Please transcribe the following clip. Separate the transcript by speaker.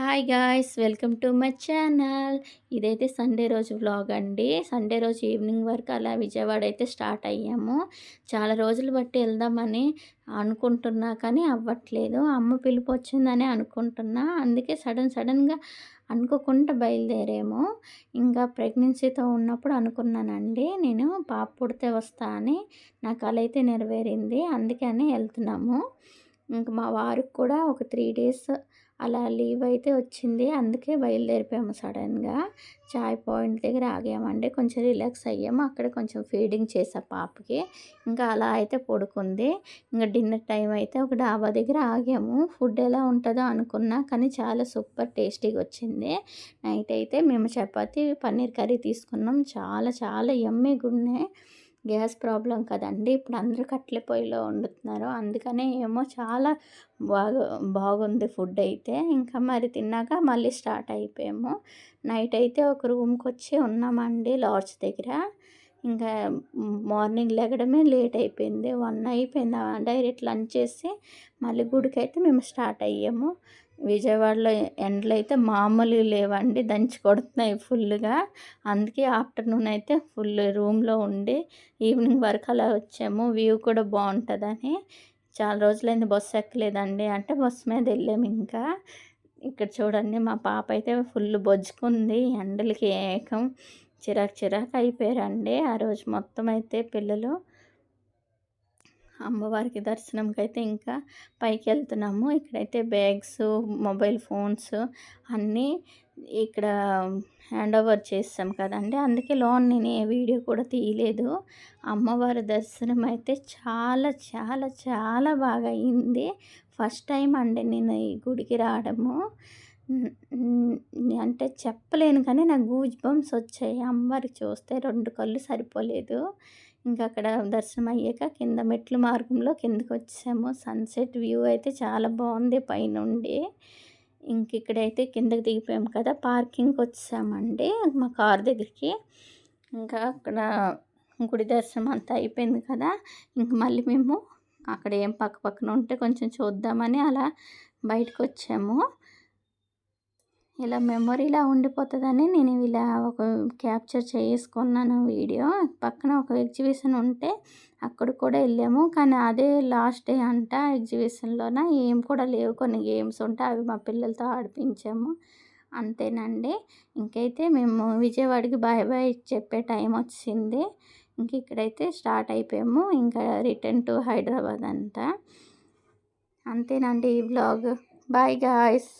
Speaker 1: Hi guys, welcome to my channel. ఇదైతే Sunday రోజు vlog అండి. సండే రోజు ఈవినింగ్ వరకు అలా విజయవాడ అయితే స్టార్ట్ అయ్యాము. చాలా రోజులు బట్టి వెళ్దామని అనుకుంటున్నా కానీ అవ్వట్లేదు. అమ్మ పిలుపు వచ్చిందని అనుకుంటున్నా. అందుకే సడన్గా అనుకోకుండా బయలుదేరాము. ఇంకా ప్రెగ్నెన్సీతో ఉన్నప్పుడు అనుకున్నానండి నేను పాప పుడితే వస్తా అని. నా కల అయితే నెరవేరింది. అందుకని వెళ్తున్నాము. ఇంక మా వారికి కూడా ఒక 3 డేస్ అలా లీవ్ అయితే వచ్చింది. అందుకే బయలుదేరిపోయాము సడన్‌గా. చాయ్ పాయింట్ దగ్గర ఆగామండి. కొంచెం రిలాక్స్ అయ్యాము. అక్కడ కొంచెం ఫీడింగ్ చేసా పాపకి. ఇంకా అలా అయితే పడుకుంది. ఇంక డిన్నర్ టైం అయితే ఒక డాబా దగ్గర ఆగాము. ఫుడ్ ఎలా ఉంటదో అనుకున్నా, కానీ చాలా సూపర్ టేస్టీగా వచ్చింది. నైట్ అయితే మేము చపాతీ, పన్నీర్ కర్రీ తీసుకున్నాం. చాలా చాలా యమ్మీగున్నాయి. గ్యాస్ ప్రాబ్లం కదండీ! ఇప్పుడు అందరూ కట్టెల పొయ్యిలో వండుతున్నారు. అందుకనే ఏమో చాలా బాగుంది ఫుడ్ అయితే. ఇంకా మరి తిన్నాక మళ్ళీ స్టార్ట్ అయిపోయాము. నైట్ అయితే ఒక రూమ్‌కొచ్చి ఉన్నామండి లాడ్జ్ దగ్గర. ఇంకా మార్నింగ్ లెగడమే లేట్ అయిపోయింది. 1 అయిపోయింది. డైరెక్ట్ లంచ్ చేసి మళ్ళీ గుడికైతే మేము స్టార్ట్ అయ్యాము. విజయవాడలో ఎండలైతే మామూలుగా లేవండి. దంచి కొడుతున్నాయి ఫుల్లుగా. అందుకే ఆఫ్టర్‌నూన్ అయితే ఫుల్ రూమ్‌లో ఉండి ఈవినింగ్ వరకు అలా వచ్చాము. వ్యూ కూడా బావుంటదని. చాలా రోజులైంది బస్సు ఎక్కలేదండి అంటే బస్సు మీద వెళ్ళాము ఇంకా. ఇక్కడ చూడండి మా పాప అయితే ఫుల్ బొజ్జుకుంది. ఎండలకి ఏకం చిరాకు అయిపోయారండి. ఆ రోజు మొత్తం అయితే పిల్లలు. అమ్మవారికి దర్శనంకైతే ఇంకా పైకెళ్తున్నాము. ఇక్కడైతే బ్యాగ్స్, మొబైల్ ఫోన్స్ అన్నీ ఇక్కడ హ్యాండ్ ఓవర్ చేసాం కదండీ! అందుకే లోన నేను ఏ వీడియో కూడా తీయలేదు. అమ్మవారి దర్శనం అయితే చాలా బాగా అయింది. ఫస్ట్ టైం అండి నేను ఈ గుడికి రావడము. అంటే చెప్పలేను కానీ నాకు గూస్ బంప్స్ వచ్చాయి. అమ్మవారికి చూస్తే 2 కళ్ళు సరిపోలేదు. ఇంకా అక్కడ దర్శనం అయ్యాక కింద మెట్ల మార్గంలో కిందకొచ్చేసాము. సన్‌సెట్ వ్యూ అయితే చాలా బావుంది పైనుండి. ఇక్కడైతే కిందకి దిగిపోయాము కదా! పార్కింగ్‌కి వచ్చేసామండి మా కార్ దగ్గరికి. ఇంకా అక్కడ గుడి దర్శనం అంతా అయిపోయింది కదా! ఇంక మళ్ళీ మేము అక్కడ ఏం పక్కన ఉంటే కొంచెం చూద్దామని అలా బయటకొచ్చాము. ఇలా మెమొరీలా ఉండిపోతదని నేను ఇలా ఒక క్యాప్చర్ చేసుకున్నాను వీడియో. పక్కన ఒక ఎగ్జిబిషన్ ఉంటే అక్కడికి కూడా వెళ్ళాము. కానీ అదే లాస్ట్ డే అంట ఎగ్జిబిషన్‌లోన ఏం కూడా లేవు. కొన్ని గేమ్స్ ఉంటే అవి మా పిల్లలతో ఆడిపించాము. అంతేనండి. ఇంకైతే మేము విజయవాడకి బాయ్ చెప్పే టైం వచ్చింది. ఇక్కడైతే స్టార్ట్ అయిపోయాము. ఇంకా రిటర్న్ టు హైదరాబాద్ అంట. అంతేనండి ఈ వ్లాగ్. Bye guys.